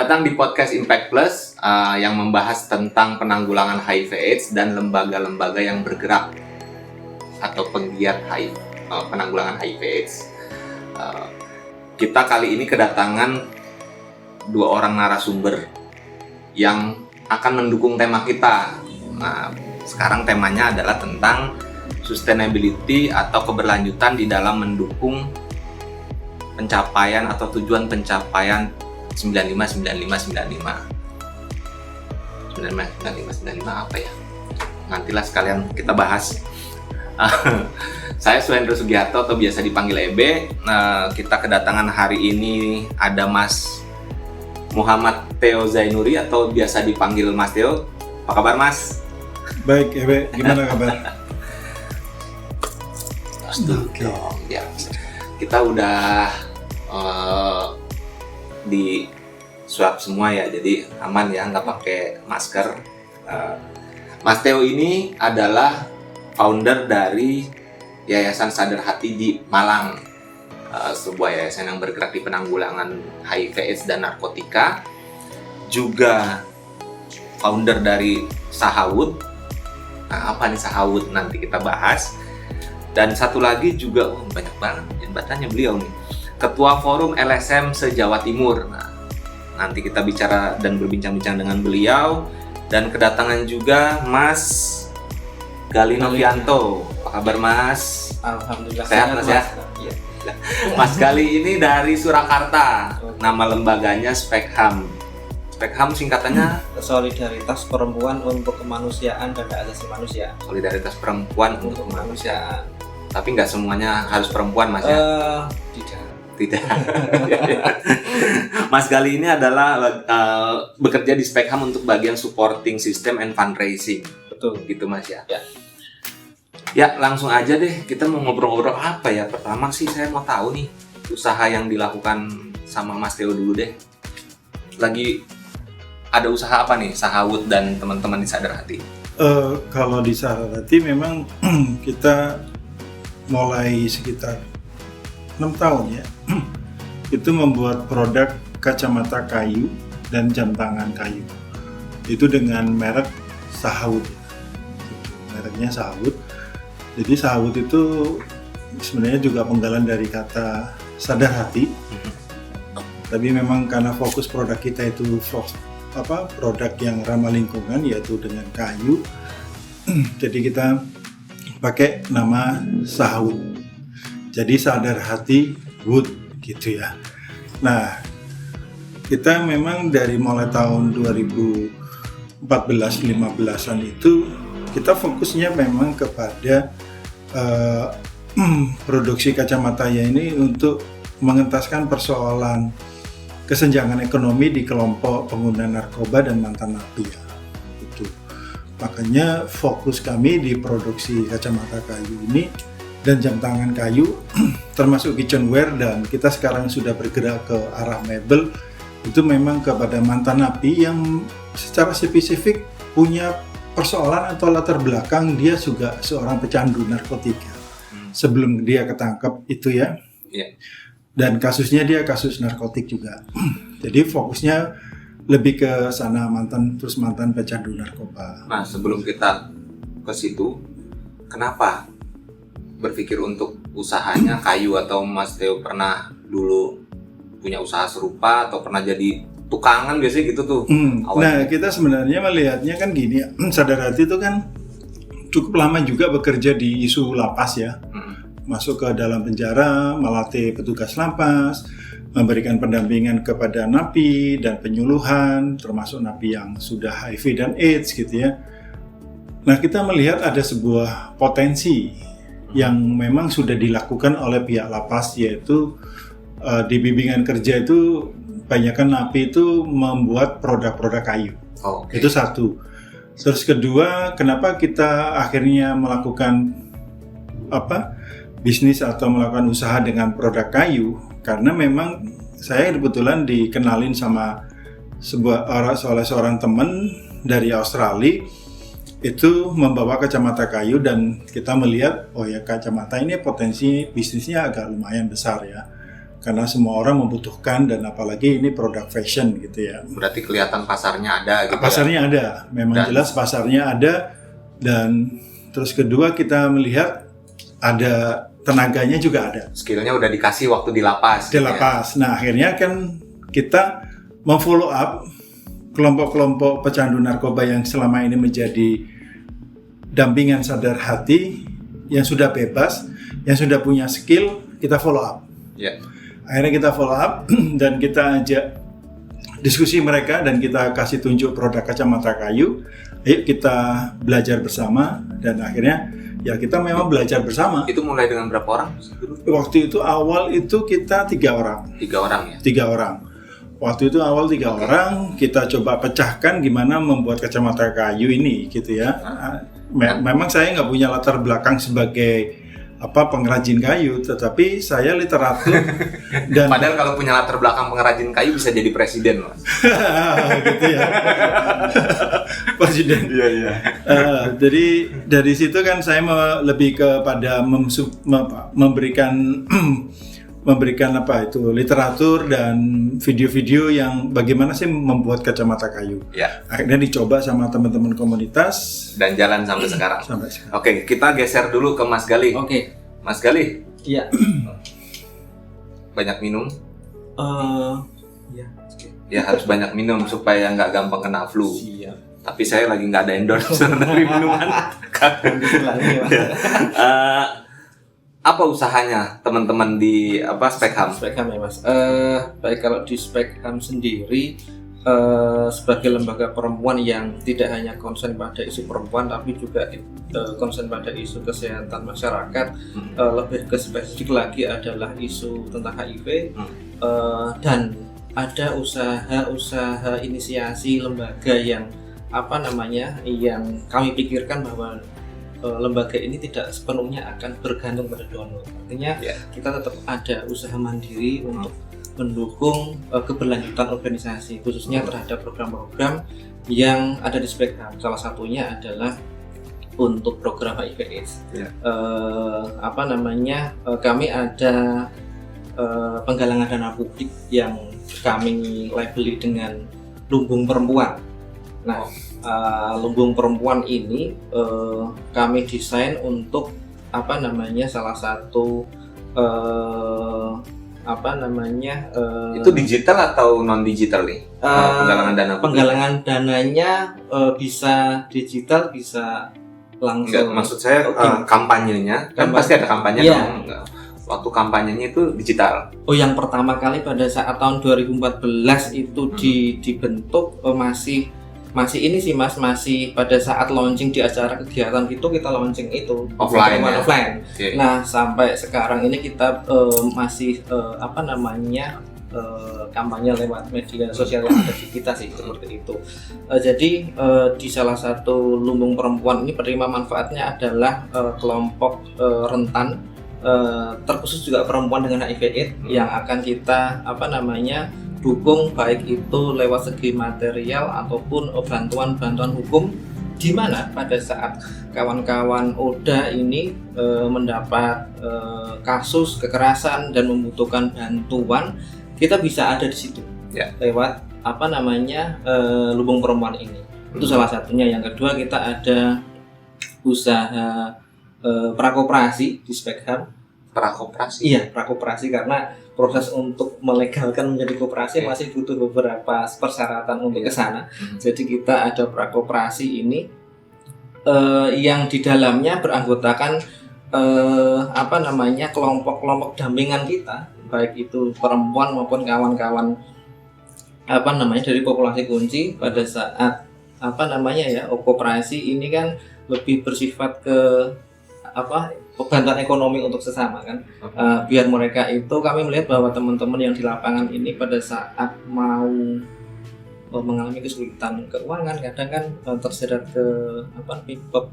datang di podcast Impact Plus yang membahas tentang penanggulangan HIV/AIDS dan lembaga-lembaga yang bergerak atau penggiat penanggulangan HIV/AIDS. Kita kali ini kedatangan 2 orang narasumber yang akan mendukung tema kita. Nah, sekarang temanya adalah tentang sustainability atau keberlanjutan di dalam mendukung pencapaian atau tujuan pencapaian 95 apa ya? Nantilah sekalian kita bahas. Saya Suhendro Sugiharto atau biasa dipanggil EB. Kita kedatangan hari ini ada Mas Muhammad Theo Zainuri atau biasa dipanggil Mas Theo. Apa kabar Mas? Baik EB, gimana kabar? Oke. Ya. Kita udah di swab semua ya, jadi aman ya, nggak pakai masker. Mas Theo ini adalah founder dari Yayasan Sadar Hati di Malang, sebuah yayasan yang bergerak di penanggulangan HIV/AIDS dan narkotika. Juga founder dari Sahawud. Nah, apa nih Sahawud? Nanti kita bahas. Dan satu lagi juga, banyak banget jabatannya beliau nih. Ketua Forum LSM se-Jawa Timur. Nah, nanti kita bicara dan berbincang-bincang dengan beliau. Dan kedatangan juga Mas Gali Novianto. Apa kabar Mas? Alhamdulillah sehat Mas ya? Iya. Mas Gali ini dari Surakarta. Nama lembaganya Spekham. Spekham singkatannya Solidaritas Perempuan untuk Kemanusiaan dan Hak Asasi Manusia. Solidaritas Perempuan untuk Kemanusiaan. Tapi nggak semuanya harus perempuan Mas ya? Tidak. Mas Gali ini adalah bekerja di Spekham untuk bagian supporting system and fundraising. Betul. Gitu Mas ya? Ya. Ya, langsung aja deh, kita mau ngobrol-ngobrol apa ya? Pertama sih saya mau tahu nih, usaha yang dilakukan sama Mas Theo dulu deh. Lagi ada usaha apa nih, Sahawud dan teman-teman di Sadar Hati? Kalau di Sadar Hati memang kita mulai sekitar 6 tahun ya. Itu membuat produk kacamata kayu dan jam tangan kayu. Itu dengan merek Sahawud. Mereknya Sahawud. Jadi Sahawud itu sebenarnya juga penggalan dari kata sadar hati. Tapi memang karena fokus produk kita itu produk yang ramah lingkungan, yaitu dengan kayu. Jadi kita pakai nama Sahawud. Jadi sadar hati wood gitu ya. Nah, kita memang dari mulai tahun 2014-15an itu kita fokusnya memang kepada produksi kacamata ya ini untuk mengentaskan persoalan kesenjangan ekonomi di kelompok pengguna narkoba dan mantan napi ya. Itu. Makanya fokus kami di produksi kacamata kayu ini dan jam tangan kayu termasuk kitchenware, dan kita sekarang sudah bergerak ke arah mebel itu memang kepada mantan napi yang secara spesifik punya persoalan atau latar belakang dia juga seorang pecandu narkotika sebelum dia ketangkep itu ya. Yeah. Dan kasusnya dia kasus narkotik juga. Jadi fokusnya lebih ke sana, mantan pecandu narkoba. Nah, sebelum kita ke situ, kenapa berpikir untuk usahanya kayu, atau Mas Theo pernah dulu punya usaha serupa atau pernah jadi tukangan biasanya gitu tuh? Nah, kita sebenarnya melihatnya kan gini, Sadar Hati itu kan cukup lama juga bekerja di isu lapas ya. Masuk ke dalam penjara, melatih petugas lapas, memberikan pendampingan kepada napi dan penyuluhan, termasuk napi yang sudah HIV dan AIDS gitu ya. Nah, kita melihat ada sebuah potensi yang memang sudah dilakukan oleh pihak lapas, yaitu di bimbingan kerja itu banyakkan napi itu membuat produk-produk kayu. Okay. Itu satu. Terus kedua, kenapa kita akhirnya melakukan bisnis atau melakukan usaha dengan produk kayu? Karena memang saya kebetulan dikenalin sama seorang teman dari Australia itu membawa kacamata kayu, dan kita melihat oh ya kacamata ini potensi bisnisnya agak lumayan besar ya. karena semua orang membutuhkan dan apalagi ini produk fashion gitu ya. Berarti kelihatan pasarnya ada gitu. Pasarnya ada, memang jelas pasarnya ada, dan terus kedua kita melihat ada tenaganya juga ada. Skillnya udah dikasih waktu di lapas. Di lapas. Nah akhirnya kan kita memfollow up kelompok-kelompok pecandu narkoba yang selama ini menjadi dampingan sadar hati, yang sudah bebas, yang sudah punya skill, kita follow up. Ya. Akhirnya kita follow up dan kita ajak diskusi mereka dan kita kasih tunjuk produk kacamata kayu. Ayo kita belajar bersama, dan akhirnya ya kita memang belajar bersama. Itu mulai dengan berapa orang? Waktu itu awal itu kita 3 orang. 3 orang ya? 3 orang. Waktu itu awal 3 orang, kita coba pecahkan gimana membuat kacamata kayu ini gitu ya. Memang saya nggak punya latar belakang sebagai pengrajin kayu, tetapi saya literatur dan padahal kalau punya latar belakang pengrajin kayu bisa jadi presiden, Mas. gitu ya. Presiden. Iya. Jadi dari situ kan saya lebih kepada memberikan literatur dan video-video yang bagaimana sih membuat kacamata kayu. Ya. Akhirnya dicoba sama teman-teman komunitas dan jalan sampai sekarang. Sampai sekarang. Oke, kita geser dulu ke Mas Gali. Oke. Mas Gali. Iya. Banyak minum? Ya. Ya harus banyak minum supaya nggak gampang kena flu. Siap. Tapi saya lagi nggak ada endorser dari minuman. Apa usahanya teman-teman di Spekham? Spekham ya Mas. Baik, kalau di Spekham sendiri sebagai lembaga perempuan yang tidak hanya konsen pada isu perempuan, tapi juga konsen pada isu kesehatan masyarakat, lebih ke spesifik lagi adalah isu tentang HIV, dan ada usaha inisiasi lembaga yang yang kami pikirkan bahwa lembaga ini tidak sepenuhnya akan bergantung pada donor. Artinya kita tetap ada usaha mandiri untuk mendukung keberlanjutan organisasi, khususnya terhadap program-program yang ada di Spekham. Salah satunya adalah untuk program HIV/AIDS. Kami ada penggalangan dana publik yang kami labeli dengan lumbung perempuan. Nah, lumbung perempuan ini kami desain untuk salah satu itu digital atau non digital nih? Penggalangan dana. Penggalangan dananya bisa digital, bisa langsung. Enggak, maksud saya kampanyenya kan pasti ada kampanye dong. Waktu kampanyenya itu digital. Oh, yang pertama kali pada saat tahun 2014 itu dibentuk masih ini sih Mas, masih pada saat launching di acara kegiatan itu kita launching itu offline. Okay. Nah, sampai sekarang ini kita masih kampanye lewat media sosial yang ada di kita sih, seperti itu. Jadi di salah satu lumbung perempuan ini penerima manfaatnya adalah kelompok rentan, terkhusus juga perempuan dengan HIV/AIDS yang akan kita dukung, baik itu lewat segi material ataupun bantuan hukum, di mana pada saat kawan-kawan ODA ini mendapat kasus kekerasan dan membutuhkan bantuan, kita bisa ada di situ lewat lumbung perempuan ini. Itu salah satunya. Yang kedua, kita ada usaha prakoperasi di Spekham. Prakoperasi? Iya, prakoperasi, karena proses untuk melegalkan menjadi koperasi masih butuh beberapa persyaratan untuk ke sana. Jadi kita ada prakoperasi ini yang di dalamnya beranggotakan kelompok-kelompok dampingan kita, baik itu perempuan maupun kawan-kawan dari populasi kunci. Pada saat koperasi ini kan lebih bersifat ke bantuan ekonomi untuk sesama kan, biar mereka itu, kami melihat bahwa teman-teman yang di lapangan ini pada saat mau mengalami kesulitan keuangan, kadang kan tersedat ke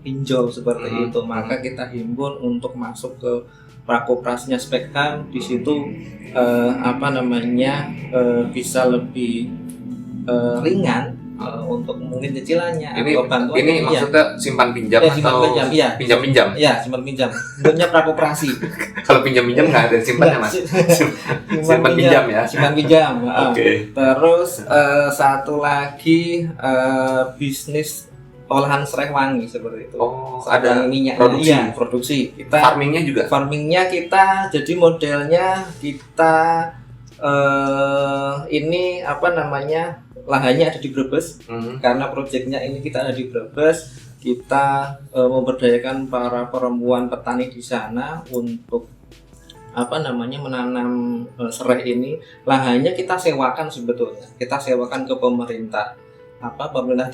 pinjol seperti itu, maka kita himpun untuk masuk ke prakoperasinya Spekham. Di situ bisa lebih ringan untuk mungkin cicilannya Ini atau bantuan. ini maksudnya simpan pinjam Ya, simpan atau pinjam, iya. pinjam-pinjam? Iya, simpan pinjam. Bentuknya prakoperasi. Kalau pinjam-pinjam nggak ada simpannya Mas. Simpan pinjam ya. Simpan pinjam. Oke. Terus satu lagi bisnis olahan serai wangi seperti itu. Oh, Serai ada wangi minyaknya. produksi. Iya, produksi. Kita Farmingnya juga. farmingnya kita jadi modelnya kita ini apa namanya, lahannya ada di Brebes. Karena proyeknya ini kita ada di Brebes, kita memberdayakan para perempuan petani di sana untuk apa namanya menanam serai ini. Lahannya kita sewakan sebetulnya, kita sewakan ke pemerintah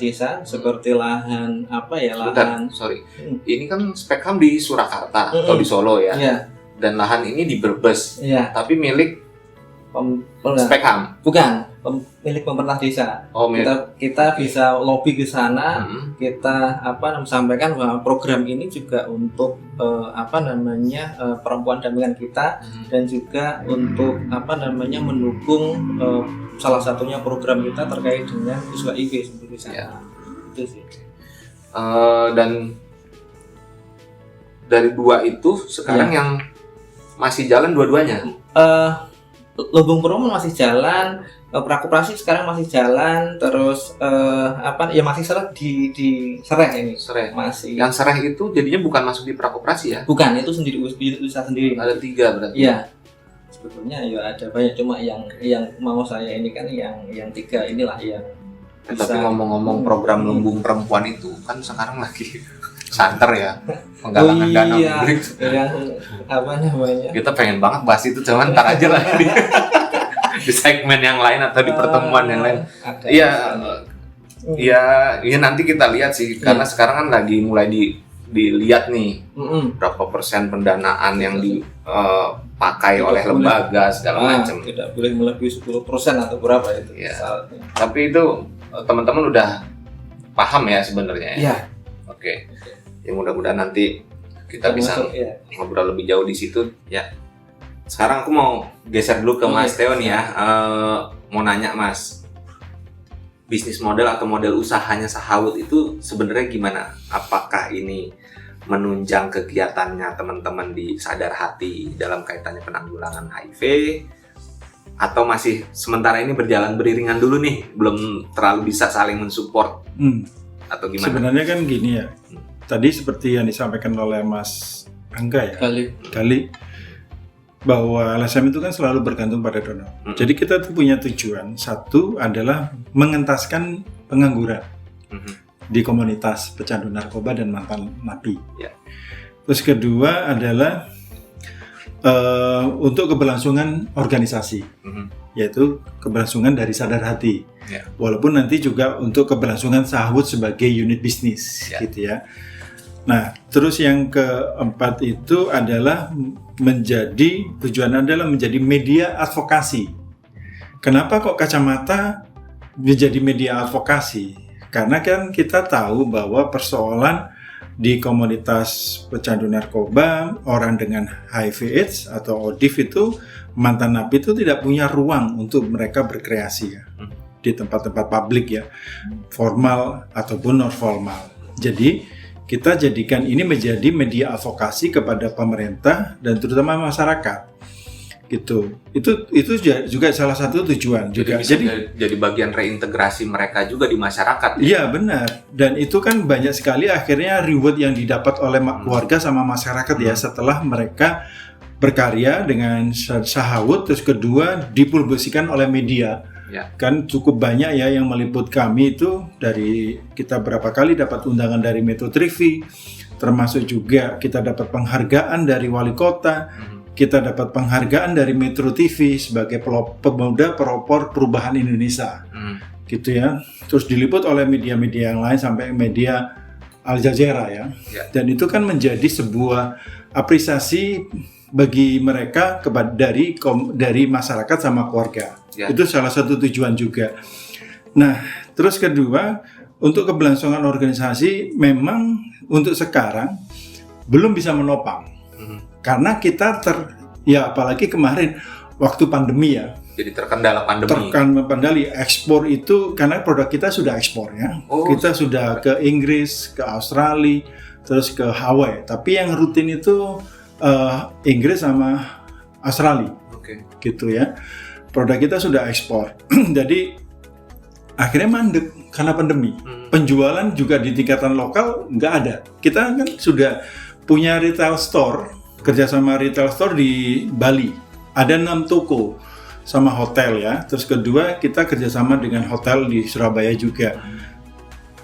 desa, seperti lahan lahan. Sorry. Ini kan Spekam di Surakarta atau di Solo ya. Iya. Dan lahan ini di Brebes. Iya. Tapi milik Pemerintah. Spekam. Bukan milik pemerintah desa. Oh, milik. Kita bisa lobby ke sana. Hmm. Kita sampaikan bahwa program ini juga untuk perempuan dampingan kita, dan juga untuk mendukung salah satunya program kita terkait dengan siswa IV seperti sana. Ya. Itu sih. Dan dari dua itu sekarang yang masih jalan dua-duanya. Lumbung Perumahan masih jalan, prakoperasi sekarang masih jalan, terus masih serai di serai ini. Serai. Masih. Yang serai itu jadinya bukan masuk di prakoperasi ya? Bukan, itu sendiri usaha sendiri. Ada 3 berarti. Iya. Sebetulnya ya ada banyak, cuma yang mau saya ini kan yang 3 inilah yang bisa. Tapi ngomong-ngomong program lumbung perempuan itu kan sekarang lagi santer ya, penggalangan dana publik. Yang Kita pengen banget bahas itu, cuman ntar aja lah di segmen yang lain atau di pertemuan yang lain. Iya, nanti kita lihat sih, karena sekarang kan lagi mulai dilihat nih berapa persen pendanaan yang dipakai oleh lembaga segala macam. Tidak boleh melebihi 10% atau berapa itu. Ya. Tapi itu teman-teman udah paham ya sebenarnya. Iya. Oke. Ya mudah-mudahan nanti kita bisa ngobrol lebih jauh di situ ya. Sekarang aku mau geser dulu ke Mas Theo nih ya. Mau nanya Mas, bisnis model atau model usahanya Sahawut itu sebenarnya gimana? Apakah ini menunjang kegiatannya teman-teman di Sadar Hati dalam kaitannya penanggulangan HIV, atau masih sementara ini berjalan beriringan dulu nih, belum terlalu bisa saling mensupport atau gimana? Sebenarnya kan gini ya, tadi seperti yang disampaikan oleh Mas Angga ya, kali bahwa LSM itu kan selalu bergantung pada donor. Jadi kita tuh punya tujuan, satu adalah mengentaskan pengangguran di komunitas pecandu narkoba dan mantan napi. Terus kedua adalah untuk keberlangsungan organisasi, yaitu keberlangsungan dari Sadar Hati. Walaupun nanti juga untuk keberlangsungan Sahawut sebagai unit bisnis, gitu ya. Nah, terus yang keempat itu adalah tujuan adalah menjadi media advokasi. Kenapa kok kacamata menjadi media advokasi? Karena kan kita tahu bahwa persoalan di komunitas pecandu narkoba, orang dengan HIV/AIDS atau ODIV itu, mantan napi itu tidak punya ruang untuk mereka berkreasi ya, di tempat-tempat publik ya, formal ataupun non formal. Jadi kita jadikan ini menjadi media advokasi kepada pemerintah dan terutama masyarakat, gitu. Itu juga salah satu tujuan juga. Jadi bagian reintegrasi mereka juga di masyarakat. Iya benar. Dan itu kan banyak sekali akhirnya reward yang didapat oleh keluarga sama masyarakat ya, setelah mereka berkarya dengan Sahawut, terus kedua dipublikasikan oleh media. Kan cukup banyak ya yang meliput kami itu, dari kita berapa kali dapat undangan dari Metro TV, termasuk juga kita dapat penghargaan dari wali kota, kita dapat penghargaan dari Metro TV sebagai pemuda pelopor perubahan Indonesia, gitu ya. Terus diliput oleh media-media yang lain sampai media Al Jazeera ya. Dan itu kan menjadi sebuah apresiasi bagi mereka dari masyarakat sama keluarga. Itu salah satu tujuan juga. Nah, terus kedua, untuk keberlangsungan organisasi memang untuk sekarang belum bisa menopang. Karena kita apalagi kemarin waktu pandemi ya. Jadi terkendala pandemi. Terkendali ekspor itu karena produk kita sudah ekspor ya. Oh, kita sudah ke Inggris, ke Australia, terus ke Hawaii. Tapi yang rutin itu Inggris sama Australia. Oke. Gitu ya. Produk kita sudah ekspor. Jadi akhirnya mandek karena pandemi. Penjualan juga di tingkatan lokal nggak ada. Kita kan sudah punya retail store, kerjasama retail store di Bali. Ada 6 toko sama hotel ya. Terus kedua kita kerjasama dengan hotel di Surabaya juga.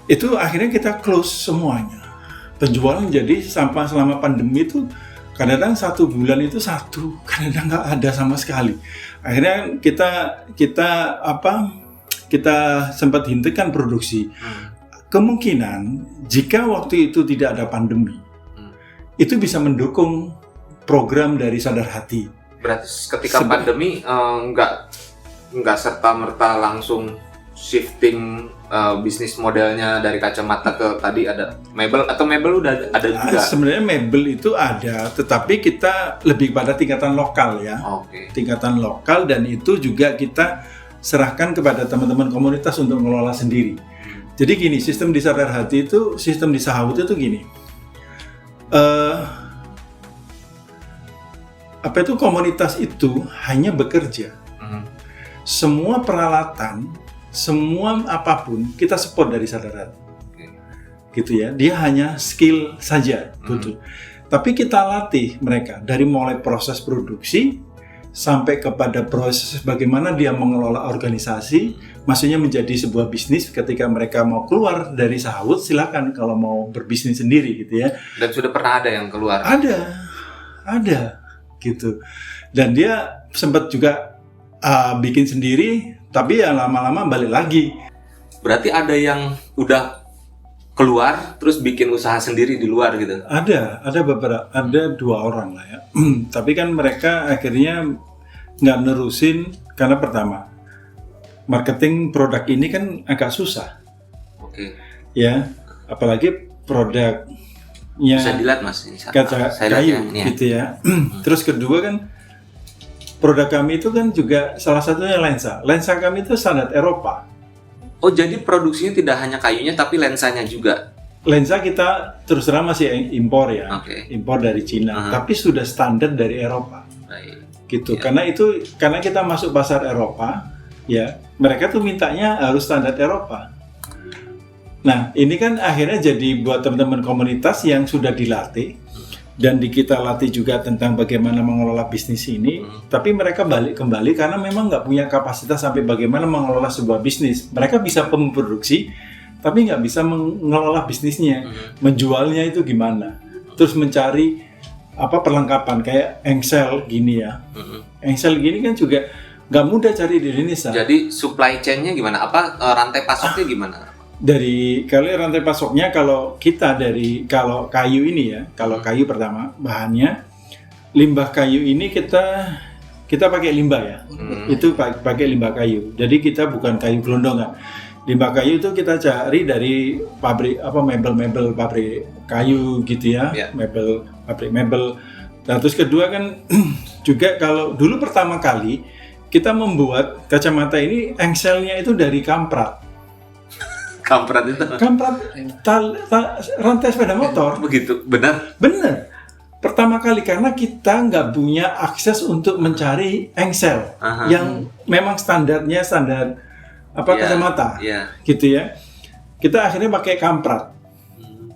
Itu akhirnya kita close semuanya. Penjualan jadi sampai selama pandemi itu kadang-kadang 1 bulan itu 1, kadang-kadang nggak ada sama sekali. Akhirnya kita sempat hentikan produksi. Kemungkinan jika waktu itu tidak ada pandemi, itu bisa mendukung program dari Sadar Hati. Berarti ketika pandemi nggak serta-merta langsung shifting bisnis modelnya dari kacamata ke tadi ada mebel, atau mebel udah ada juga? Sebenarnya mebel itu ada, tetapi kita lebih pada tingkatan lokal ya. Oke. Tingkatan lokal, dan itu juga kita serahkan kepada teman-teman komunitas untuk mengelola sendiri. Jadi gini, sistem di Sadar Hati itu, sistem di Sahawut itu gini. Komunitas itu hanya bekerja. Semua peralatan, semua apapun kita support dari Sadar Hati. Gitu ya. Dia hanya skill saja, gitu. Tapi kita latih mereka dari mulai proses produksi sampai kepada proses bagaimana dia mengelola organisasi, maksudnya menjadi sebuah bisnis. Ketika mereka mau keluar dari Sahawut, silakan kalau mau berbisnis sendiri gitu ya. Dan sudah pernah ada yang keluar? Ada gitu. Dan dia sempat juga bikin sendiri, tapi ya lama-lama balik lagi. Berarti ada yang udah keluar terus bikin usaha sendiri di luar gitu? Ada beberapa, ada 2 orang lah ya. Tapi kan mereka akhirnya nggak nerusin karena pertama, marketing produk ini kan agak susah. Oke. Ya, apalagi produknya bisa dilihat Mas, ini kaca saya kayu lihat gitu ya. Terus kedua kan produk kami itu kan juga salah satunya lensa. Lensa kami itu standar Eropa. Oh, jadi produksinya tidak hanya kayunya tapi lensanya juga? Lensa kita terus terang masih impor ya, impor dari Cina, tapi sudah standar dari Eropa. Baik. Gitu. Ya. Karena kita masuk pasar Eropa, ya mereka tuh mintanya harus standar Eropa. Nah, ini kan akhirnya jadi buat teman-teman komunitas yang sudah dilatih dan kita latih juga tentang bagaimana mengelola bisnis ini, tapi mereka balik kembali karena memang nggak punya kapasitas sampai bagaimana mengelola sebuah bisnis. Mereka bisa memproduksi, tapi nggak bisa mengelola bisnisnya, menjualnya itu gimana. Terus mencari perlengkapan kayak engsel gini ya. Engsel gini kan juga nggak mudah cari di Indonesia. Jadi supply chain-nya gimana? Rantai pasoknya gimana? Dari rantai pasoknya kalau kayu ini ya, kalau kayu pertama bahannya limbah kayu ini kita pakai limbah ya. Itu pakai limbah kayu. Jadi kita bukan kayu gelondongan. Limbah kayu itu kita cari dari pabrik mebel pabrik kayu gitu ya. Pabrik mebel. Nah, terus kedua kan juga kalau dulu pertama kali kita membuat kacamata ini engselnya itu dari kamprat. Kamprat itu? Kamprat rantai sepeda motor. Begitu, benar? Benar. Pertama kali karena kita nggak punya akses untuk mencari engsel yang memang standar kacamata, gitu ya. Kita akhirnya pakai kamprat,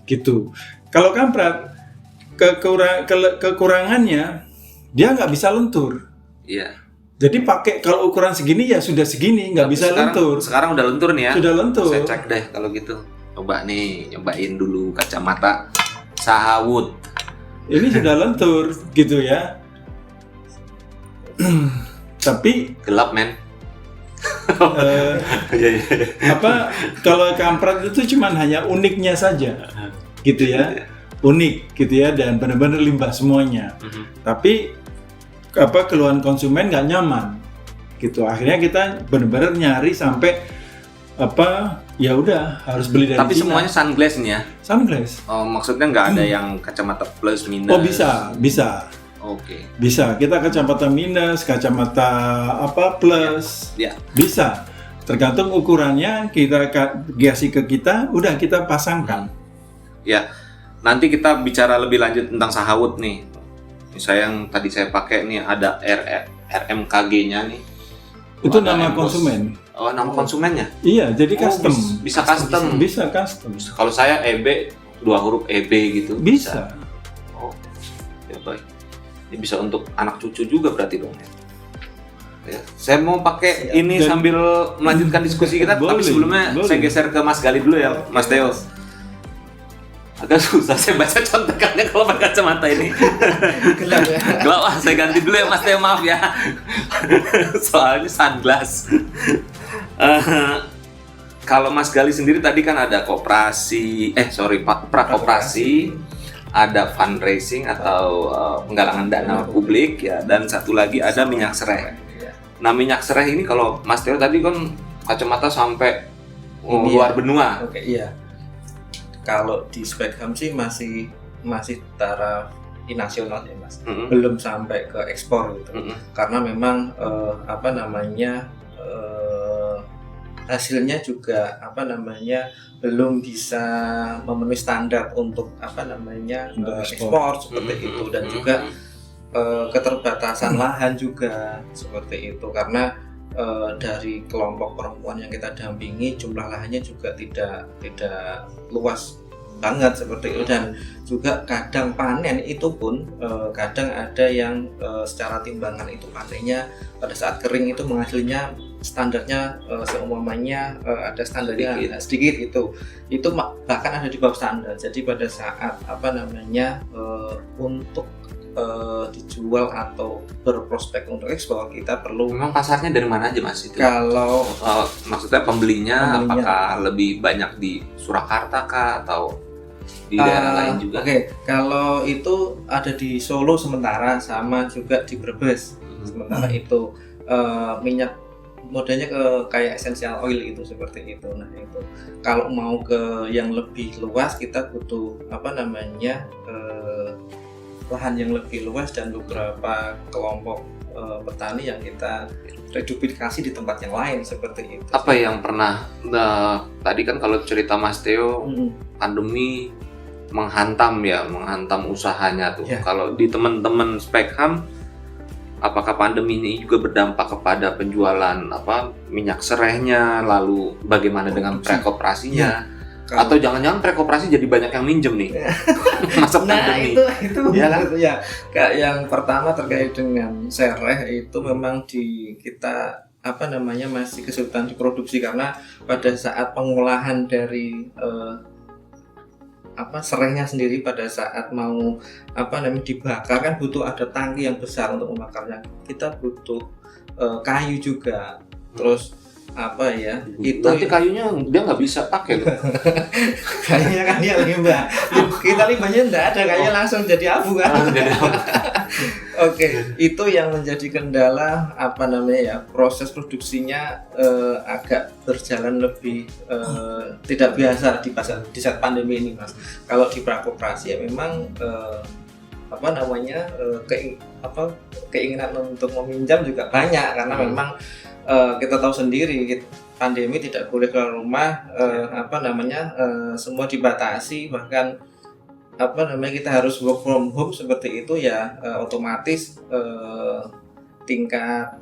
gitu. Kalau kamprat kekurangannya dia nggak bisa lentur. Iya. Jadi pakai kalau ukuran segini ya sudah segini, nggak bisa lentur. Sekarang udah lentur nih ya? Sudah lentur. Saya cek deh kalau gitu. Coba nih, nyobain dulu kacamata Sahawut. Ini sudah lentur, gitu ya. Tapi gelap men. Kalau kamprat itu cuman hanya uniknya saja, gitu ya. Unik, gitu ya, dan benar-benar limbah semuanya. Tapi keluhan konsumen nggak nyaman gitu, akhirnya kita benar-benar nyari sampai ya udah harus beli dari Tapi Cina. Semuanya sunglass nih ya? Sunglass. Oh, maksudnya nggak ada yang kacamata plus minus? Oh, bisa Oke. Bisa, kita kacamata minus, kacamata apa plus, Ya. bisa. Tergantung ukurannya, kita kasih ke kita, udah kita pasangkan. Ya, nanti kita bicara lebih lanjut tentang sahawut nih. Misalnya yang tadi saya pakai nih ada RMKG-nya nih. Itu Ada nama emboss. konsumen. Oh, nama konsumennya. Iya, jadi Oh, custom. bisa custom. Bisa custom. Kalau saya EB 2 huruf EB gitu. Bisa. Oh, ya baik. Ini bisa untuk anak cucu juga berarti dong ya. Ya, saya mau pakai ini Dan- sambil melanjutkan diskusi kita, Boleh, tapi sebelumnya boleh. saya geser ke Mas Gali dulu ya, Mas Theo. Agak susah saya baca contekannya kalau pakai kacamata ini. Gelap ya. Gelap, saya ganti dulu ya Mas Theo, maaf ya. Soalnya sunglass. Kalau Mas Gali sendiri tadi kan ada koperasi, prakoperasi, ada fundraising atau penggalangan dana publik ya, dan satu lagi ada minyak serai. Iya. Nah, minyak serai ini kalau Mas Theo tadi kan kacamata sampai Ini luar ya. benua. Oke, iya. Kalau di Speckham sih masih taraf nasional ya Mas. Mm-mm. Belum sampai ke ekspor gitu. Mm-mm. Karena memang hasilnya juga belum bisa memenuhi standar untuk Untuk ekspor seperti Mm-mm. itu, dan Mm-mm. juga keterbatasan lahan juga seperti itu, karena dari kelompok perempuan yang kita dampingi jumlah lahannya juga tidak luas banget seperti itu, dan juga kadang panen itu pun kadang ada yang secara timbangan itu panennya pada saat kering itu menghasilnya standarnya seumpamanya ada standarnya sedikit itu bahkan ada di bawah standar. Jadi pada saat untuk dijual atau berprospek untuk ekspor, kita perlu Memang pasarnya dari mana aja Mas itu? kalau Maksudnya pembelinya Pembelinya. apakah lebih banyak di Surakarta kah atau di daerah lain juga? Oke, kalau itu ada di Solo sementara, sama juga di Brebes. Sementara itu minyak modelnya kayak essential oil itu seperti itu. Nah itu kalau mau ke yang lebih luas, kita butuh lahan yang lebih luas dan beberapa kelompok petani yang kita reduplikasi di tempat yang lain seperti itu. Apa yang pernah tadi kan kalau cerita Mas Theo pandemi menghantam usahanya tuh. Ya. Kalau di teman-teman Speckham, apakah pandemi ini juga berdampak kepada penjualan minyak serehnya, lalu bagaimana dengan prekoperasinya? Atau jangan-jangan prekoperasi jadi banyak yang minjem nih masa pandemi? itu Iya kan? ya. Kayak yang pertama terkait dengan sereh itu memang kita masih kesulitan diproduksi, karena pada saat pengolahan dari serehnya sendiri, pada saat mau dibakar kan butuh ada tangki yang besar untuk membakarnya. Kita butuh kayu juga. Terus itu Nanti kayunya dia nggak bisa pakai loh. kayaknya kan dia limbah. Kita limbahnya enggak ada, kayaknya langsung jadi abu kan. Oke, itu yang menjadi kendala proses produksinya agak berjalan lebih tidak biasa di saat pandemi ini Mas. Kalau di prakoperasi ya memang keinginan untuk meminjam juga banyak, karena memang kita tahu sendiri pandemi tidak boleh keluar rumah, semua dibatasi, bahkan kita harus work from home seperti itu ya, otomatis tingkat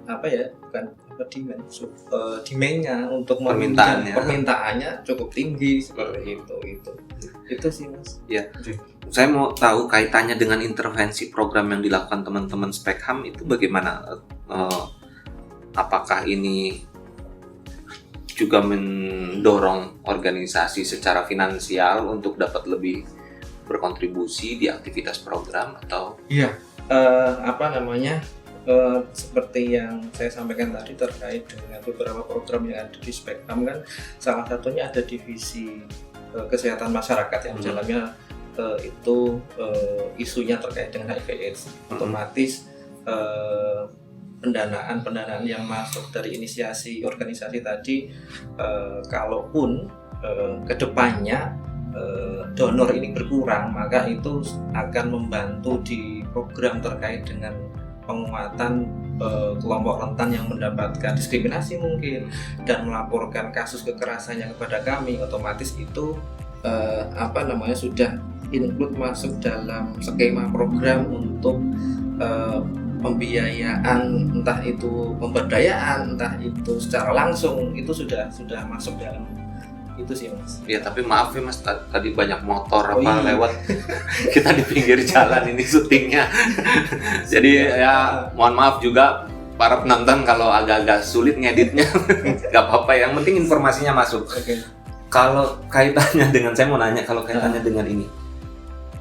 demand-nya untuk permintaannya cukup tinggi seperti itu sih Mas. Ya, saya mau tahu kaitannya dengan intervensi program yang dilakukan teman-teman Speckham itu bagaimana? Apakah ini juga mendorong organisasi secara finansial untuk dapat lebih berkontribusi di aktivitas program atau? Iya, seperti yang saya sampaikan tadi terkait dengan beberapa program yang ada di Speckham kan, salah satunya ada divisi kesehatan masyarakat yang dalamnya itu isunya terkait dengan HIV/AIDS. Otomatis pendanaan yang masuk dari inisiasi organisasi tadi, kalaupun kedepannya donor ini berkurang, maka itu akan membantu di program terkait dengan penguatan kelompok rentan yang mendapatkan diskriminasi mungkin dan melaporkan kasus kekerasannya kepada kami, otomatis itu sudah include masuk dalam skema program untuk pembiayaan, entah itu pemberdayaan, entah itu secara langsung, itu sudah masuk dalam itu sih Mas. Ya tapi maaf ya Mas, tadi banyak motor iya. lewat kita di pinggir jalan ini syutingnya. Jadi ya mohon maaf juga para penonton kalau agak-agak sulit ngeditnya. Gak apa-apa, yang penting informasinya masuk. Okay. Kalau kaitannya dengan, saya mau nanya, kalau kaitannya dengan ini,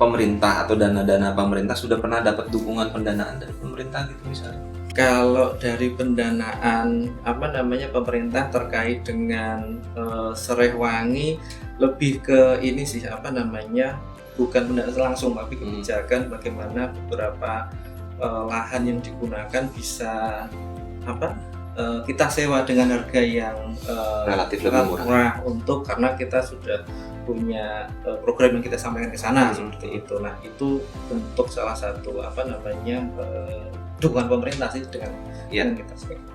pemerintah atau dana-dana pemerintah sudah pernah dapat dukungan pendanaan dari pemerintah gitu misalnya? Kalau dari pendanaan pemerintah terkait dengan Serehwangi lebih ke ini sih bukan pendanaan langsung tapi kebijakan bagaimana beberapa lahan yang digunakan bisa kita sewa dengan harga yang relatif lebih murah untuk, karena kita sudah punya program yang kita sampaikan ke sana seperti itu. Nah, itu bentuk salah satu dukungan pemerintah sih dengan kita seperti itu.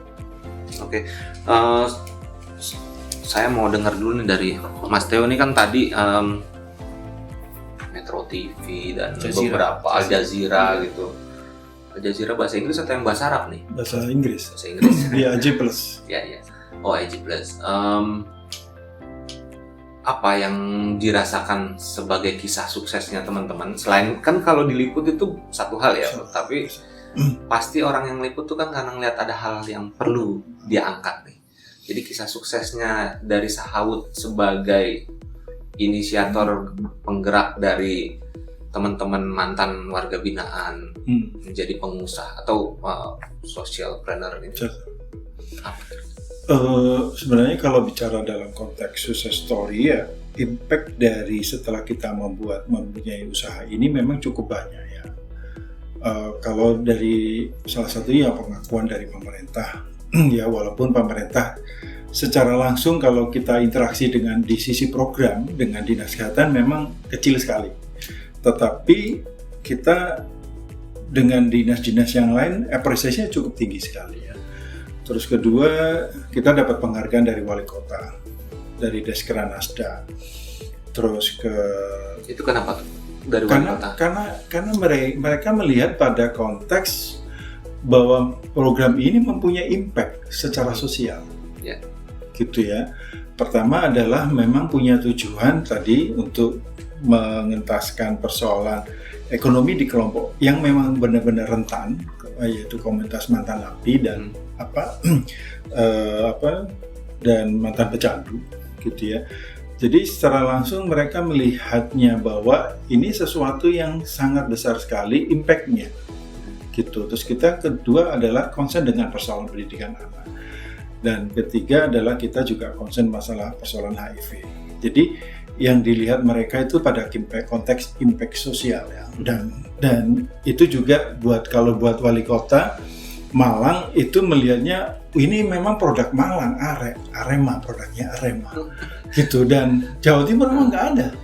Oke. Saya mau dengar dulu nih dari Mas Theo. Ini kan tadi Metro TV dan beberapa Al Jazeera gitu. Al Jazeera bahasa Inggris atau yang bahasa Arab nih? Bahasa Inggris. Bahasa Inggris. Di AJ Plus. Ya. Oh, AJ Plus. Apa yang dirasakan sebagai kisah suksesnya teman-teman? Selain kan kalau diliput itu satu hal ya, tapi pasti orang yang liput tuh kan karena ngeliat ada hal yang perlu diangkat nih. Jadi kisah suksesnya dari Sahawud sebagai inisiator penggerak dari teman-teman mantan warga binaan menjadi pengusaha atau socialpreneur ini. Sebenarnya kalau bicara dalam konteks success story ya, impact dari setelah kita mempunyai usaha ini memang cukup banyak ya. Kalau dari salah satunya pengakuan dari pemerintah ya, walaupun pemerintah secara langsung kalau kita interaksi dengan di sisi program dengan dinas kesehatan memang kecil sekali, tetapi kita dengan dinas-dinas yang lain apresiasinya cukup tinggi sekali ya. Terus kedua, kita dapat penghargaan dari wali kota, dari Deskeranasda. Terus itu kenapa tuh? Dari wali kota? Karena mereka melihat pada konteks bahwa program ini mempunyai impact secara sosial. Ya. Gitu ya. Pertama adalah memang punya tujuan tadi untuk mengentaskan persoalan ekonomi di kelompok yang memang benar-benar rentan, yaitu komunitas mantan napi dan dan mantan pecandu gitu ya. Jadi secara langsung mereka melihatnya bahwa ini sesuatu yang sangat besar sekali impact-nya gitu. Terus kita kedua adalah concern dengan persoalan pendidikan anak, dan ketiga adalah kita juga concern masalah persoalan HIV. Jadi yang dilihat mereka itu pada konteks impact sosial ya, dan itu juga buat wali kota Malang itu melihatnya ini memang produk Malang, Arema, produknya Arema gitu. Dan Jawa Timur memang nggak ada.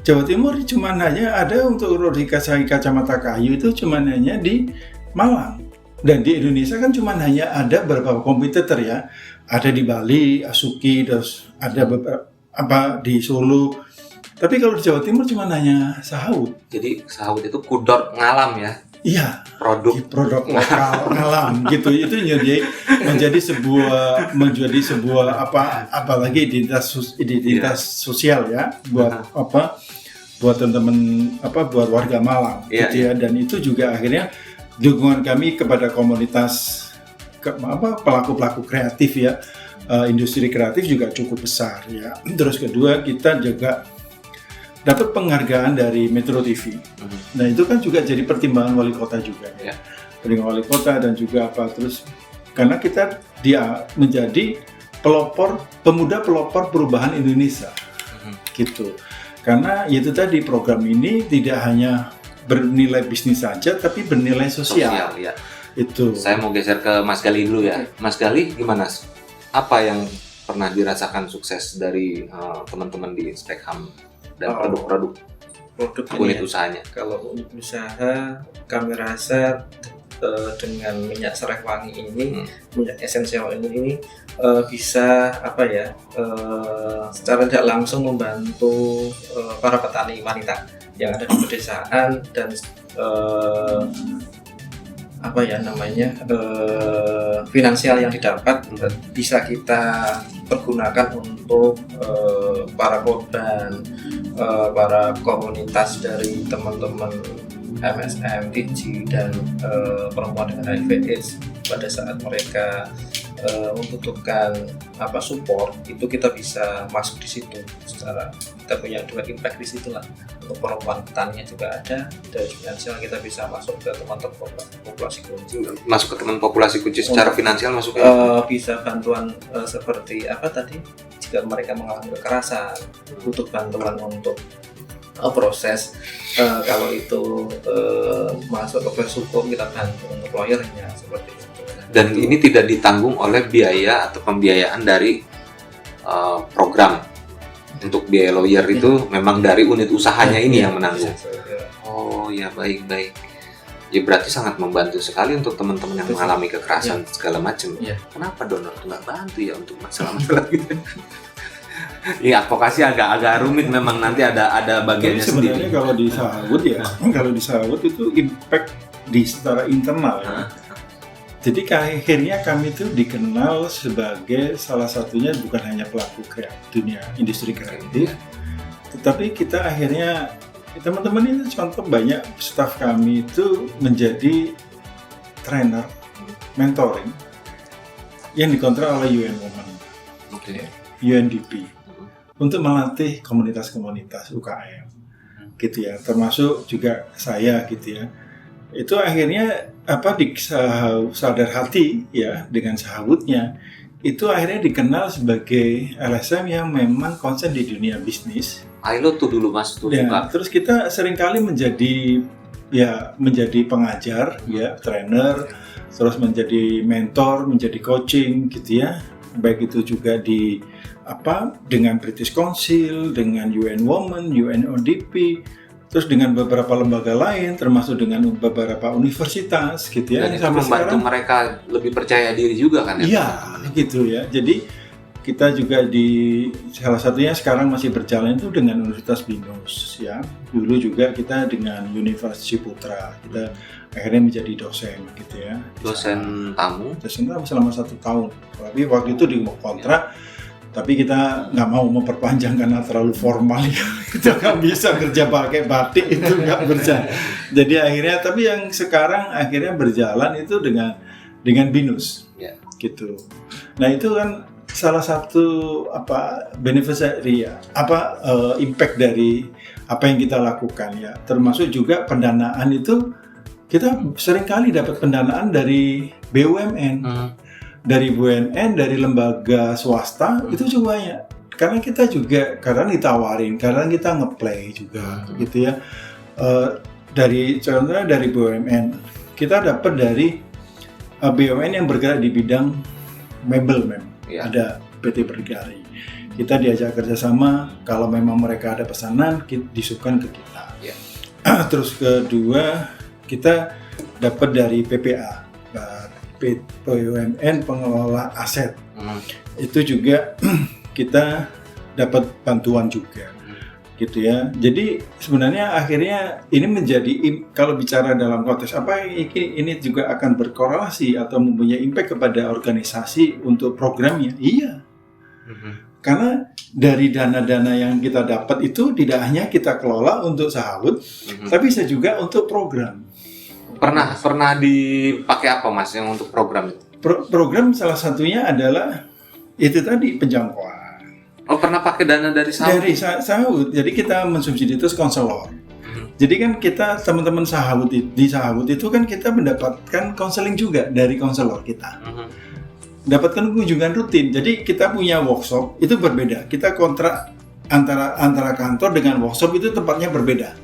Jawa Timur cuma hanya ada untuk kacamata kayu itu cuma hanya di Malang, dan di Indonesia kan cuma hanya ada beberapa kompetitor ya, ada di Bali, Asuki, terus ada beberapa di Solo. Tapi kalau di Jawa Timur cuma hanya Sahawud. Jadi Sahawud itu kudor ngalam ya? Iya, produk lokal ngalam gitu. Itu menjadi sebuah apalagi identitas sosial ya buat teman-teman buat warga Malang gitu ya. Dan itu juga akhirnya dukungan kami kepada komunitas pelaku-pelaku kreatif ya, industri kreatif juga cukup besar ya. Terus kedua, kita juga dapat penghargaan dari Metro TV. Nah itu kan juga jadi pertimbangan wali kota juga ya. Pertimbangan wali kota dan juga terus karena dia menjadi pemuda pelopor perubahan Indonesia gitu. Karena itu tadi program ini tidak hanya bernilai bisnis saja tapi bernilai sosial ya. Itu. Saya mau geser ke Mas Gali dulu ya. Mas Gali gimana? Apa yang pernah dirasakan sukses dari teman-teman di Spekham dan produk-produk produk unit ini ya. usahanya. Kalau unit usaha kami rasa dengan minyak serai wangi ini, minyak esensial ini bisa apa ya, secara tidak langsung membantu para petani wanita yang ada di pedesaan dan apa ya namanya, finansial yang didapat bisa kita pergunakan untuk para korban, para komunitas dari teman-teman MSM, ITJI dan perempuan dengan HIV/AIDS pada saat mereka membutuhkan apa support, itu kita bisa masuk di situ, secara kita punya dua impact di situ lah. Untuk perempuan petaninya juga ada, dari finansial kita bisa masuk ke teman-teman populasi kunci. Masuk ke teman populasi kunci secara finansial masuk bisa bantuan seperti apa tadi, jika mereka mengalami kekerasan butuh bantuan untuk proses, kalau itu masuk ke proses hukum kita bantu untuk lawyernya seperti itu. Dan ini tidak ditanggung oleh biaya atau pembiayaan dari program. Untuk biaya lawyer itu memang dari unit usahanya ini yang menanggung. Oh ya, baik. Ya berarti sangat membantu sekali untuk teman-teman yang mengalami kekerasan segala macam. Kenapa donor nggak bantu ya untuk masalah-masalah gitu? Iya, advokasi agak rumit memang, nanti ada bagiannya sendiri. Sebenarnya kalau di sahut itu impact di secara internal ya. Jadi akhirnya kami itu dikenal sebagai salah satunya bukan hanya pelaku dunia industri kreatif, tetapi kita akhirnya teman-teman itu contoh banyak staf kami itu menjadi trainer, mentoring yang dikontrak oleh UN Women, UNDP, untuk melatih komunitas-komunitas UKM, gitu ya, termasuk juga saya gitu ya. Itu akhirnya di Sadar Hati ya, dengan sahutnya itu akhirnya dikenal sebagai LSM yang memang konsen di dunia bisnis. Ayo tuh dulu Mas tuh. Ya, terus kita seringkali menjadi pengajar ya, trainer, terus menjadi mentor, menjadi coaching gitu ya. Baik itu juga dengan British Council, dengan UN Women, UNODP, terus dengan beberapa lembaga lain, termasuk dengan beberapa universitas gitu ya. Dan itu membantu mereka lebih percaya diri juga kan ya? Iya, gitu ya. Jadi kita juga salah satunya sekarang masih berjalan itu dengan Universitas Binus ya. Dulu juga kita dengan Universitas Putra, kita akhirnya menjadi dosen gitu ya. Dosen tamu selama 1 tahun. Tapi waktu itu di kontrak, tapi kita nggak mau memperpanjang karena terlalu formal ya. Kita nggak bisa kerja pakai batik, itu nggak berjalan. Jadi akhirnya, tapi yang sekarang akhirnya berjalan itu dengan Binus, gitu. Nah itu kan salah satu beneficiary ya, impact dari apa yang kita lakukan ya. Termasuk juga pendanaan itu, kita seringkali dapat pendanaan dari BUMN. Dari BUMN, dari lembaga swasta, itu juga banyak. Karena kita juga kadang ditawarin, kadang kita ngeplay juga, gitu ya. Contohnya dari BUMN, kita dapat dari BUMN yang bergerak di bidang mebel, ada PT Berdikari. Kita diajak kerjasama, kalau memang mereka ada pesanan, disupply ke kita. Terus kedua, kita dapat dari PPA. BUMN pengelola aset, itu juga kita dapat bantuan juga, gitu ya. Jadi sebenarnya akhirnya ini menjadi, kalau bicara dalam konteks ini juga akan berkorelasi atau mempunyai impact kepada organisasi untuk programnya. Iya, karena dari dana-dana yang kita dapat itu tidak hanya kita kelola untuk sahut, tapi bisa juga untuk program. Pernah dipakai apa Mas yang untuk program itu? Program salah satunya adalah itu tadi, penjangkauan. Oh, pernah pakai dana dari sahut? Dari sahut. Jadi kita mensubsidi itu konselor. Jadi kan kita teman-teman di sahut itu kan kita mendapatkan konseling juga dari konselor kita. Dapatkan kunjungan rutin. Jadi kita punya workshop itu berbeda. Kita kontrak antara kantor dengan workshop itu tempatnya berbeda.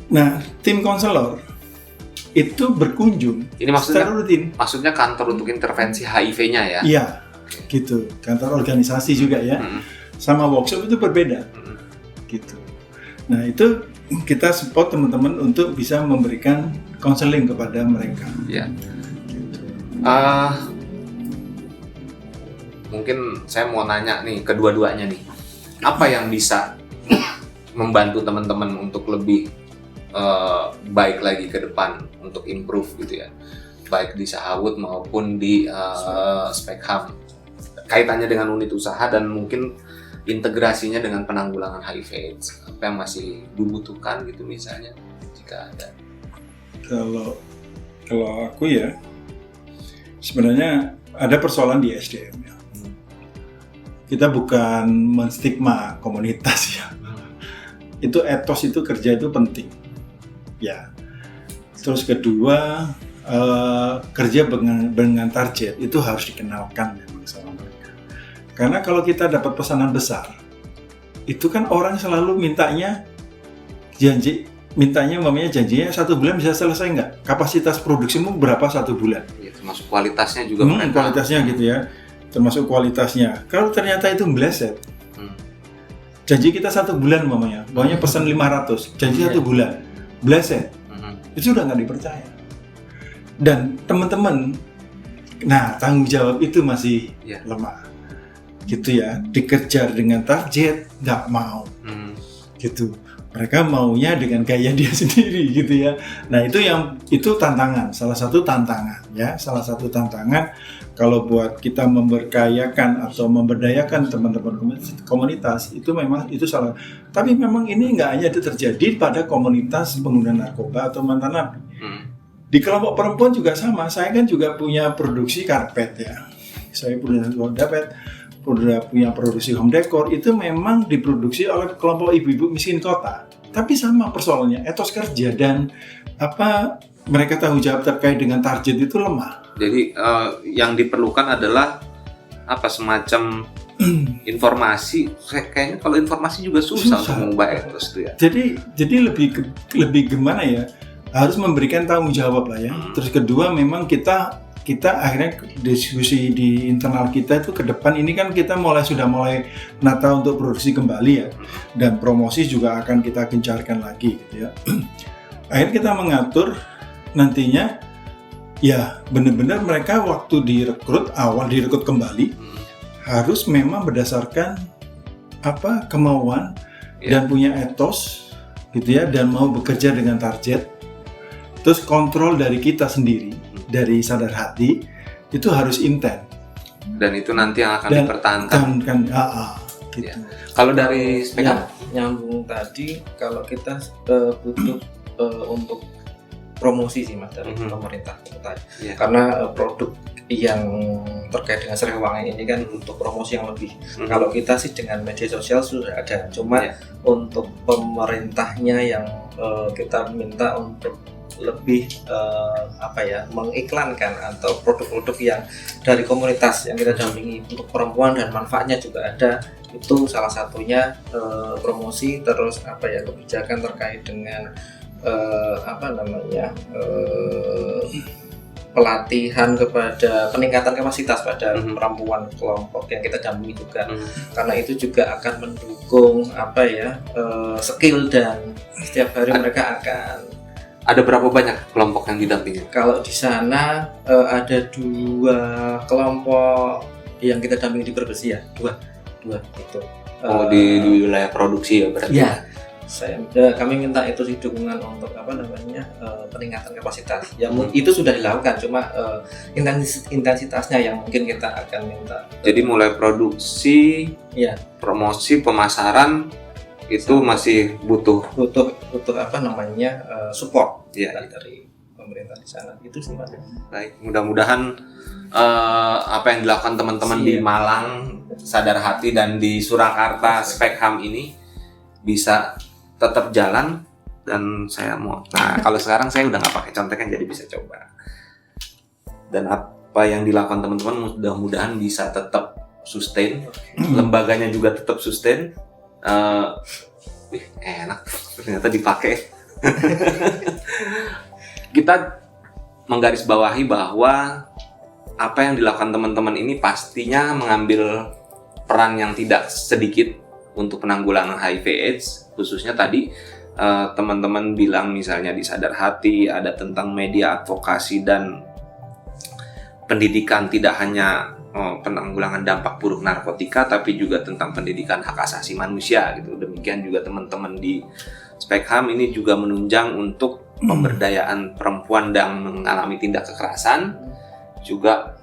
Nah, tim konselor itu berkunjung ini maksudnya, secara rutin. Maksudnya kantor untuk intervensi HIV-nya ya? Iya, gitu. Kantor organisasi juga ya. Sama workshop itu berbeda, gitu. Nah itu kita support teman-teman untuk bisa memberikan konseling kepada mereka. Ya. Mungkin saya mau nanya nih kedua-duanya nih, apa yang bisa membantu teman-teman untuk lebih baik lagi ke depan, untuk improve gitu ya, baik di Sahawud maupun di Spekham, kaitannya dengan unit usaha dan mungkin integrasinya dengan penanggulangan HIV/AIDS, apa yang masih dibutuhkan gitu misalnya jika ada. Kalau aku ya, sebenarnya ada persoalan di SDM ya. Kita bukan menstigma komunitas ya. Itu etos itu kerja itu penting. Ya. Terus kedua, kerja dengan target itu harus dikenalkan memang sama mereka. Karena kalau kita dapat pesanan besar, itu kan orang selalu mintanya umpamanya janjinya 1 bulan bisa selesai nggak? Kapasitas produksimu berapa 1 bulan? Ya, termasuk kualitasnya juga kualitasnya gitu ya. Termasuk kualitasnya. Kalau ternyata itu meleset, janji kita 1 bulan umpamanya pesan 500, janji 1 bulan, meleset, itu udah nggak dipercaya. Dan teman-teman, nah tanggung jawab itu masih lemah, gitu ya. Dikejar dengan target, nggak mau, gitu. Mereka maunya dengan gaya dia sendiri, gitu ya. Nah itu tantangan, salah satu tantangan ya, salah satu tantangan. Kalau buat kita memberkayakan atau memberdayakan teman-teman komunitas itu memang itu salah. Tapi memang ini nggak hanya terjadi pada komunitas pengguna narkoba atau mantan napi. Di kelompok perempuan juga sama. Saya kan juga punya produksi karpet ya. Saya punya punya produksi home decor, itu memang diproduksi oleh kelompok ibu-ibu miskin kota. Tapi sama persoalannya, etos kerja dan mereka tanggung jawab terkait dengan target itu lemah. Jadi yang diperlukan adalah semacam informasi. Kayaknya kalau informasi juga susah untuk mengubah etos itu ya. Jadi lebih gimana ya? Harus memberikan tanggung jawab lah ya. Terus kedua memang kita akhirnya diskusi di internal kita itu ke depan ini kan kita sudah mulai menata untuk produksi kembali ya, dan promosi juga akan kita gencarkan lagi gitu ya. Akhirnya kita mengatur nantinya ya benar-benar mereka waktu direkrut kembali harus memang berdasarkan kemauan dan punya etos gitu ya, dan mau bekerja dengan target. Terus kontrol dari kita sendiri, dari sadar hati itu harus intens. Dan itu nanti yang akan dipertahankan. Gitu. Ya. Kalau dari Spekham, nyambung tadi, kalau kita butuh untuk promosi sih Mas dari pemerintah kota. Karena produk yang terkait dengan Sriwangi ini kan untuk promosi yang lebih. Kalau kita sih dengan media sosial sudah ada, cuma untuk pemerintahnya yang kita minta untuk lebih mengiklankan atau produk-produk yang dari komunitas yang kita dampingi untuk perempuan dan manfaatnya juga ada. Itu salah satunya promosi, terus kebijakan terkait dengan pelatihan kepada peningkatan kapasitas pada perempuan kelompok yang kita dampingi juga. Karena itu juga akan mendukung skill, dan setiap hari mereka akan. Ada berapa banyak kelompok yang didampingi? Kalau di sana ada 2 kelompok yang kita dampingi di Brebes ya, dua itu. Di wilayah produksi ya berarti? Ya, kami minta itu sih dukungan untuk peningkatan kapasitas. Itu sudah dilakukan, cuma intensitasnya yang mungkin kita akan minta. Jadi mulai produksi, promosi, pemasaran itu masih butuh support dari pemerintah di sana. Itu sih Mas. Baik, mudah-mudahan apa yang dilakukan teman-teman di Malang Sadar Hati dan di Surakarta Spekham ini bisa tetap jalan. Dan kalau sekarang saya udah nggak pakai contekan, jadi bisa coba. Dan apa yang dilakukan teman-teman mudah-mudahan bisa tetap sustain, lembaganya juga tetap sustain. Enak ternyata dipakai. Kita menggarisbawahi bahwa apa yang dilakukan teman-teman ini pastinya mengambil peran yang tidak sedikit untuk penanggulangan HIV/AIDS, khususnya tadi teman-teman bilang misalnya di Sadar Hati ada tentang media advokasi dan pendidikan, tidak hanya penanggulangan dampak buruk narkotika, tapi juga tentang pendidikan hak asasi manusia gitu. Demikian juga teman-teman di Spekham ini juga menunjang untuk pemberdayaan perempuan yang mengalami tindak kekerasan, juga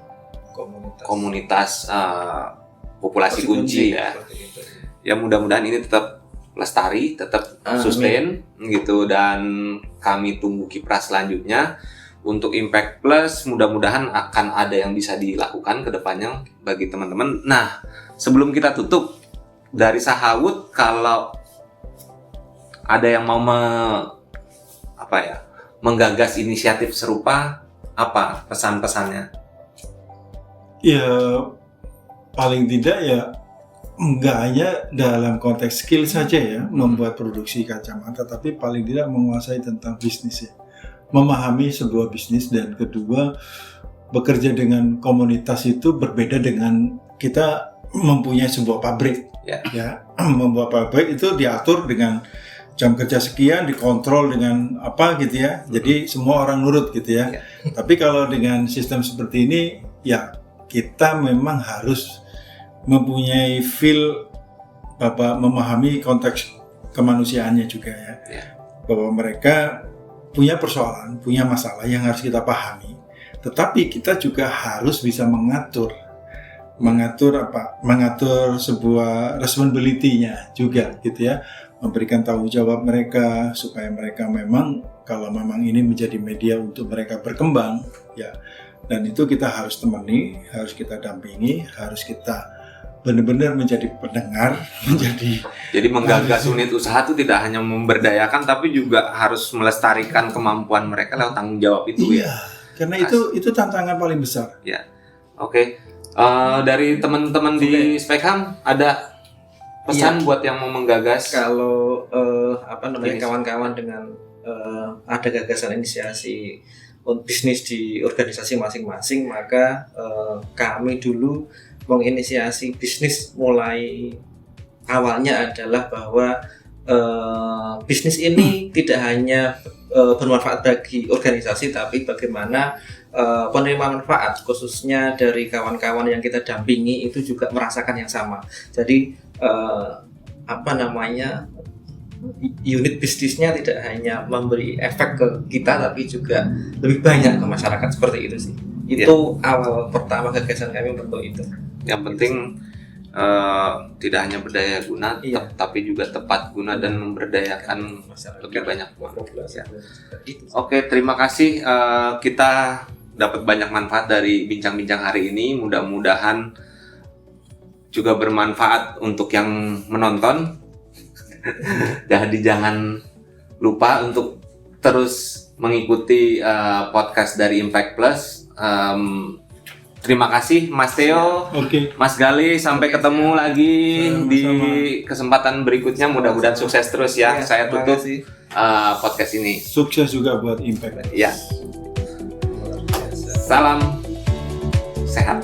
komunitas populasi kunci ya. Ya mudah-mudahan ini tetap lestari, tetap sustain gitu, dan kami tunggu kiprah selanjutnya. Untuk Impact Plus mudah-mudahan akan ada yang bisa dilakukan ke depannya bagi teman-teman. Nah, sebelum kita tutup, dari Sahawud kalau ada yang mau menggagas inisiatif serupa, apa pesan-pesannya? Ya paling tidak ya nggak hanya dalam konteks skill saja ya membuat produksi kacamata, tapi paling tidak menguasai tentang bisnis ya, memahami sebuah bisnis, dan kedua bekerja dengan komunitas itu berbeda dengan kita mempunyai sebuah pabrik ya. Membuat pabrik itu diatur dengan jam kerja sekian, dikontrol dengan apa gitu ya, jadi semua orang nurut gitu ya. Tapi kalau dengan sistem seperti ini ya kita memang harus mempunyai feel memahami konteks kemanusiaannya juga ya, bahwa mereka punya persoalan, punya masalah yang harus kita pahami, tetapi kita juga harus bisa mengatur sebuah responsibility-nya juga gitu ya, memberikan tanggung jawab mereka supaya mereka memang kalau memang ini menjadi media untuk mereka berkembang ya, dan itu kita harus temani, harus kita dampingi, harus kita benar-benar menjadi pendengar, jadi menggagas unit usaha itu tidak hanya memberdayakan, tapi juga harus melestarikan kemampuan mereka lewat tanggung jawab itu. Iya, karena itu tantangan paling besar. Ya, oke. Dari teman-teman di Spekham ada pesan buat yang mau menggagas? Kalau kawan-kawan dengan ada gagasan inisiasi bisnis di organisasi masing-masing, maka kami dulu menginisiasi bisnis mulai awalnya adalah bahwa bisnis ini tidak hanya bermanfaat bagi organisasi, tapi bagaimana penerima manfaat khususnya dari kawan-kawan yang kita dampingi itu juga merasakan yang sama. Jadi unit bisnisnya tidak hanya memberi efek ke kita, tapi juga lebih banyak ke masyarakat, seperti itu sih. Itu awal pertama gagasan kami untuk itu. Yang penting tidak hanya berdaya guna, tapi juga tepat guna dan memberdayakan masyarakat lebih banyak populasi. Oke, terima kasih. Kita dapat banyak manfaat dari bincang-bincang hari ini. Mudah-mudahan juga bermanfaat untuk yang menonton. Jadi jangan lupa untuk terus mengikuti podcast dari Impact Plus. Terima kasih Mas Theo, Mas Gali, sampai ketemu lagi di kesempatan berikutnya. Mudah-mudahan sukses terus ya. Saya tutup podcast ini. Sukses juga buat Impact. Ya. Salam sehat.